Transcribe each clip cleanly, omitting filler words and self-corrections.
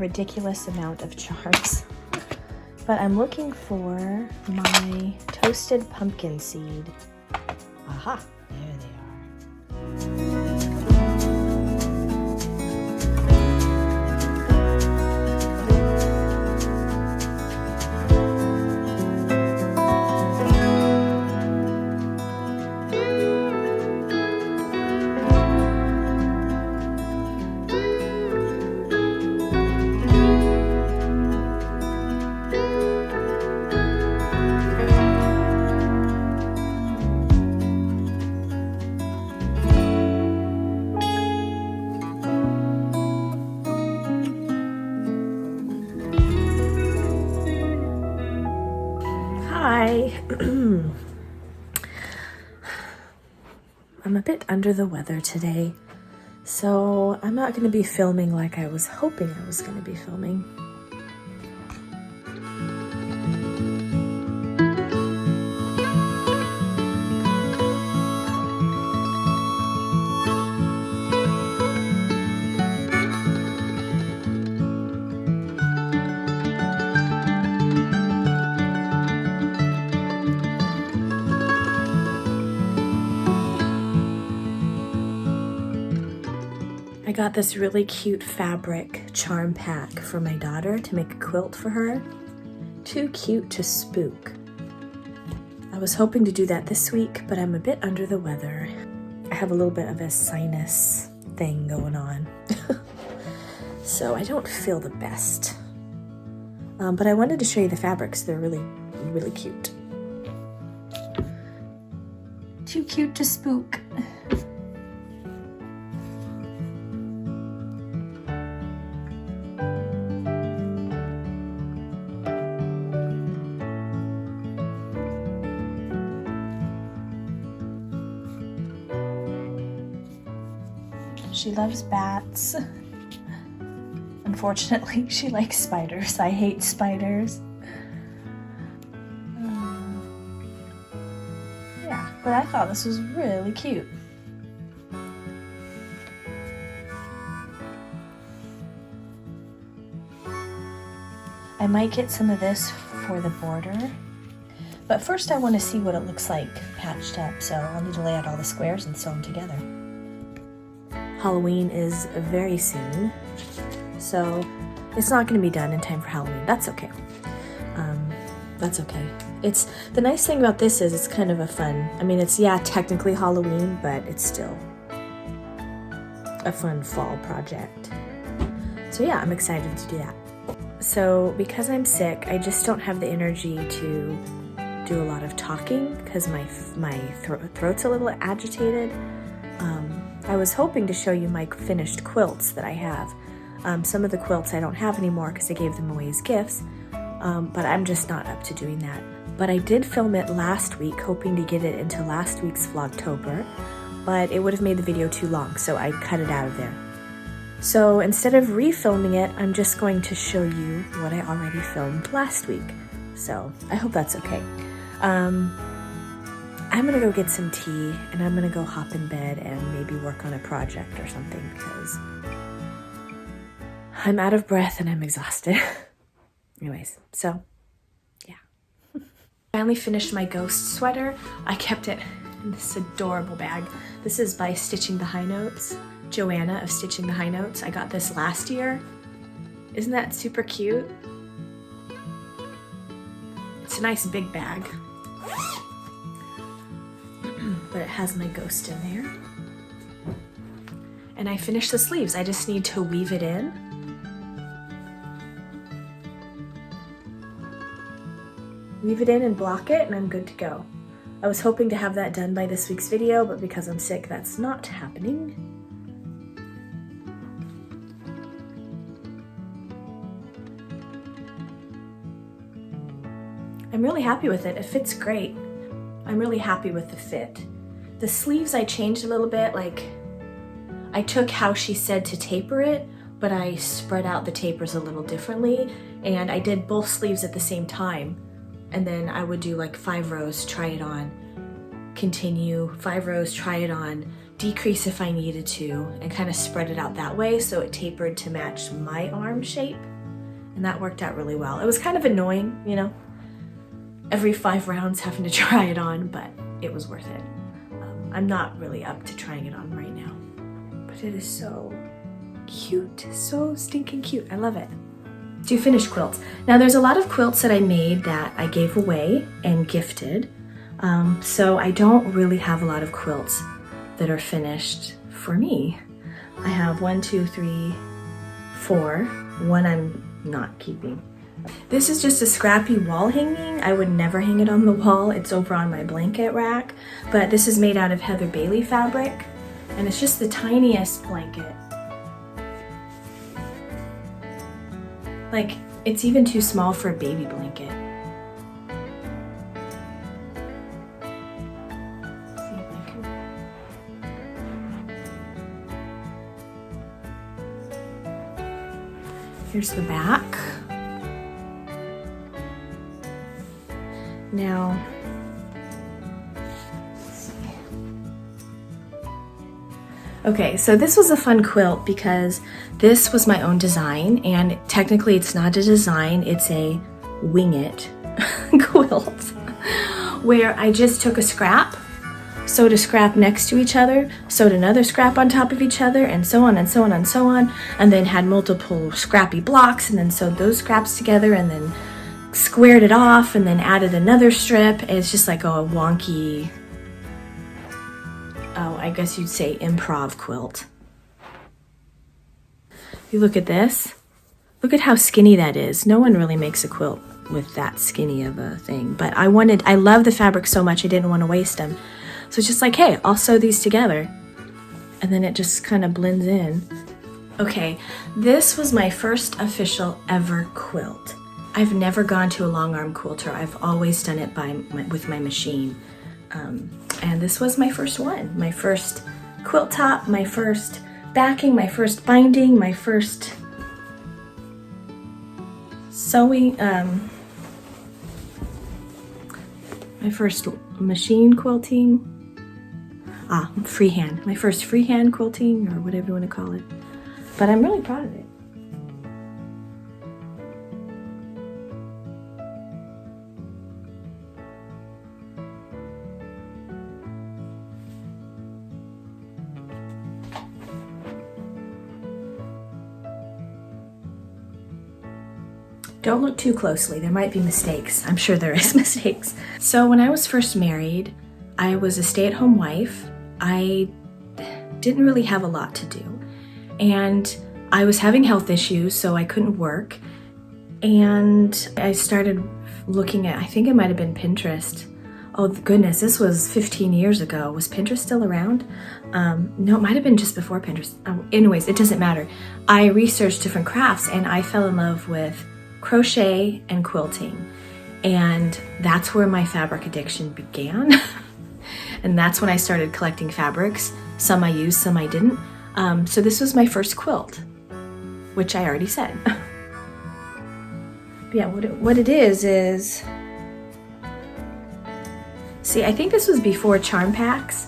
ridiculous amount of charms. But I'm looking for my toasted pumpkin seed. Aha, there they are. Hi. I'm a bit under the weather today, so I'm not going to be filming like I was hoping I was going to be filming. I got this really cute fabric charm pack for my daughter to make a quilt for her. Too cute to spook. I was hoping to do that this week, but I'm a bit under the weather. I have a little bit of a sinus thing going on. So I don't feel the best. But I wanted to show you the fabrics. They're really, really cute. Too cute to spook. She loves bats. Unfortunately, she likes spiders. I hate spiders. Yeah, but I thought this was really cute. I might get some of this for the border. But first I want to see what it looks like patched up, so I'll need to lay out all the squares and sew them together. Halloween is very soon, so it's not going to be done in time for Halloween. That's okay. That's okay. It's the nice thing about this is it's kind of a fun, I mean, it's, yeah, technically Halloween, but it's still a fun fall project. So yeah, I'm excited to do that. So because I'm sick, I just don't have the energy to do a lot of talking because my throat's a little agitated. I was hoping to show you my finished quilts that I have. Some of the quilts I don't have anymore because I gave them away as gifts, but I'm just not up to doing that. But I did film it last week, hoping to get it into last week's Vlogtober, but it would have made the video too long, so I cut it out of there. So instead of refilming it, I'm just going to show you what I already filmed last week. So I hope that's okay. I'm gonna go get some tea and I'm gonna go hop in bed and maybe work on a project or something because I'm out of breath and I'm exhausted. Anyways, so yeah. Finally finished my ghost sweater. I kept it in this adorable bag. This is by Stitching the High Notes. Joanna of Stitching the High Notes. I got this last year. Isn't that super cute? It's a nice big bag. But it has my ghost in there. And I finished the sleeves. I just need to weave it in. Weave it in and block it and I'm good to go. I was hoping to have that done by this week's video, but because I'm sick, that's not happening. I'm really happy with it. It fits great. I'm really happy with the fit. The sleeves I changed a little bit, like I took how she said to taper it, but I spread out the tapers a little differently, and I did both sleeves at the same time. And then I would do like 5 rows, try it on, continue, 5 rows, try it on, decrease if I needed to, and kind of spread it out that way so it tapered to match my arm shape. and that worked out really well. It was kind of annoying, you know, every 5 rounds having to try it on, but it was worth it. I'm not really up to trying it on right now, but it is so cute, so stinking cute. I love it. Do finished quilts. Now there's a lot of quilts that I made that I gave away and gifted, so I don't really have a lot of quilts that are finished for me. I have 1, 2, 3, 4. One I'm not keeping. This is just a scrappy wall hanging. I would never hang it on the wall. It's over on my blanket rack, but this is made out of Heather Bailey fabric, and it's just the tiniest blanket. Like, it's even too small for a baby blanket. See if I can... Here's the back. Now, let's see. Okay, so this was a fun quilt because this was my own design, and technically it's not a design, it's a wing it quilt where I just took a scrap, sewed a scrap next to each other, sewed another scrap on top of each other, and so on and so on and so on, and then had multiple scrappy blocks, and then sewed those scraps together, and then squared it off, and then added another strip. It's just like a wonky, oh, I guess you'd say improv quilt. You look at this, look at how skinny that is. No one really makes a quilt with that skinny of a thing, but I love the fabric so much I didn't want to waste them. So it's just like, hey, I'll sew these together, and then it just kind of blends in. Okay, this was my first official ever quilt. I've never gone to a long arm quilter. I've always done it with my machine. And this was my first one. My first quilt top, my first backing, my first binding, my first sewing, my first machine quilting. Freehand. My first freehand quilting, or whatever you want to call it. But I'm really proud of it. Don't look too closely, there might be mistakes. I'm sure there is mistakes. So when I was first married, I was a stay-at-home wife. I didn't really have a lot to do. And I was having health issues, so I couldn't work. And I started looking at, I think it might have been Pinterest. Oh goodness, this was 15 years ago. Was Pinterest still around? No, it might have been just before Pinterest. Anyways, it doesn't matter. I researched different crafts and I fell in love with crochet and quilting, and that's where my fabric addiction began. And that's when I started collecting fabrics. Some I used, some I didn't. So this was my first quilt, which I already said. But yeah, what it is, see, I think this was before charm packs.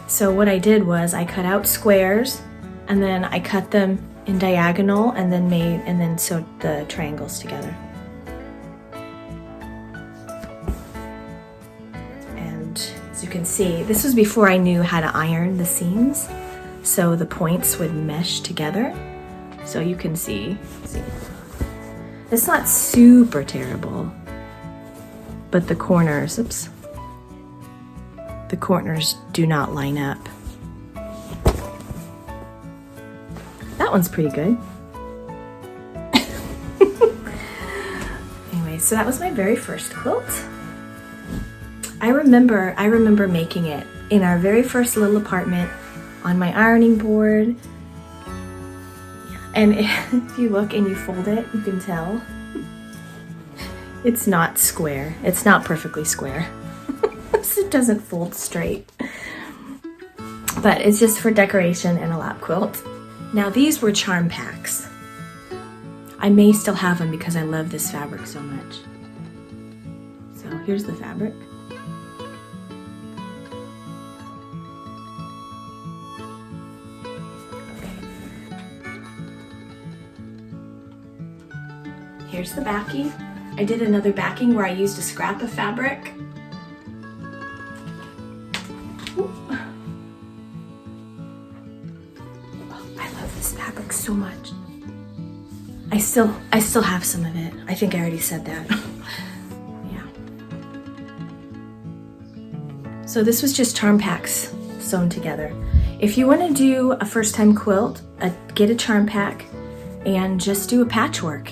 So what I did was I cut out squares, and then I cut them in diagonal, and then sewed the triangles together. And as you can see, this was before I knew how to iron the seams, so the points would mesh together. So you can see, it's not super terrible, but the corners, the corners do not line up. That one's pretty good. Anyway, so that was my very first quilt. I remember making it in our very first little apartment on my ironing board. And if you look and you fold it, you can tell it's not square. It's not perfectly square. It doesn't fold straight. But it's just for decoration and a lap quilt. Now these were charm packs. I may still have them because I love this fabric so much. So here's the fabric. Okay. here's the backing. I did another backing where I used a scrap of fabric. Oh, I love this fabric so much. I still have some of it. I think I already said that. Yeah. So this was just charm packs sewn together. If you want to do a first time quilt, get a charm pack and just do a patchwork.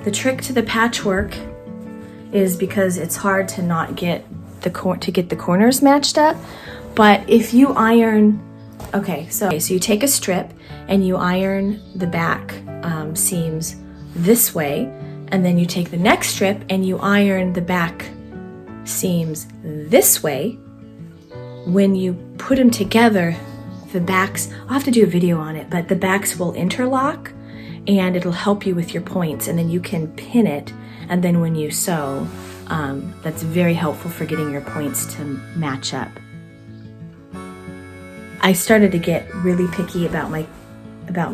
The trick to the patchwork is because it's hard to not get the corners matched up. But if you iron, so you take a strip and you iron the back seams this way, and then you take the next strip and you iron the back seams this way. When you put them together, the backs, I'll have to do a video on it, but the backs will interlock and it'll help you with your points, and then you can pin it, and then when you sew, that's very helpful for getting your points to match up. I started to get really picky about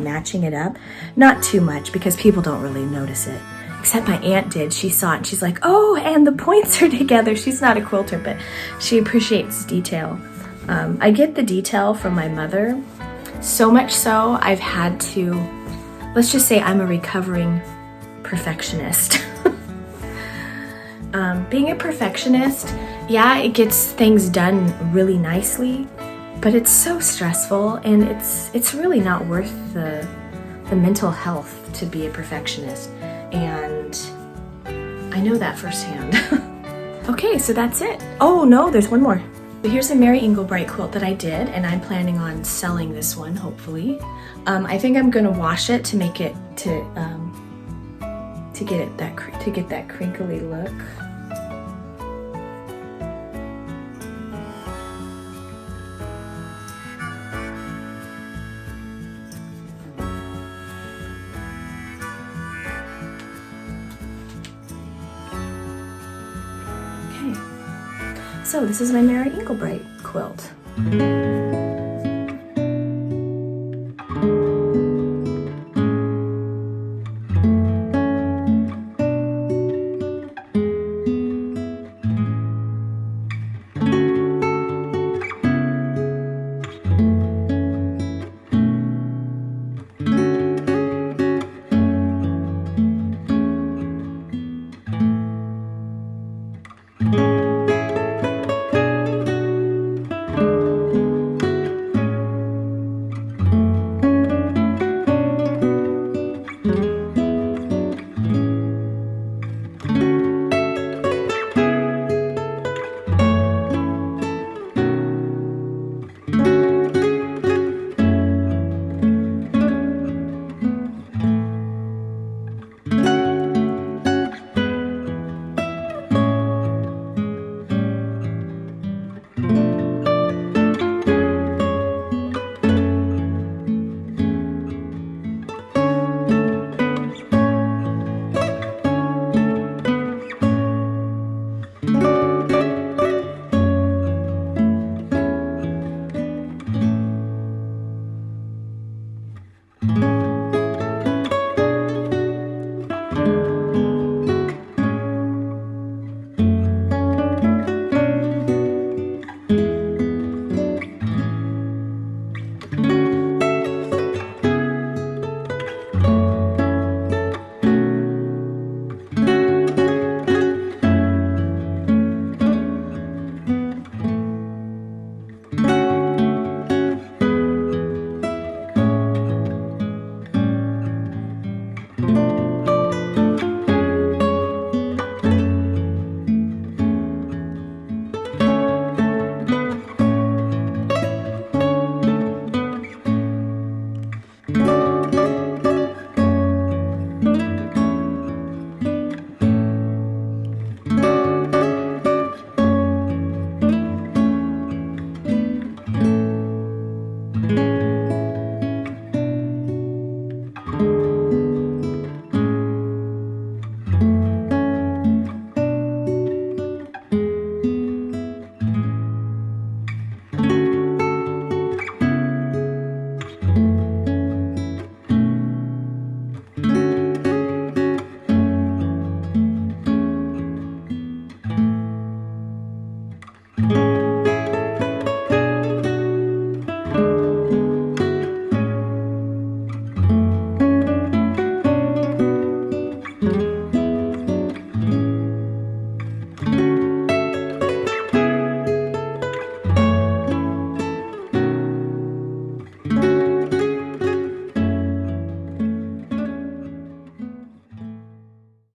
matching it up. Not too much, because people don't really notice it. Except my aunt did. She saw it and she's like, oh, and the points are together. She's not a quilter, but she appreciates detail. I get the detail from my mother. So much so, I've had to, let's just say I'm a recovering perfectionist. Being a perfectionist, yeah, it gets things done really nicely, but it's so stressful, and it's really not worth the mental health to be a perfectionist. And I know that firsthand. Okay, so that's it. Oh no, there's one more. Here's a Mary Inglebright quilt that I did, and I'm planning on selling this one, hopefully. I think I'm gonna wash it to make it to get that crinkly look. So this is my Mary Inglebright quilt.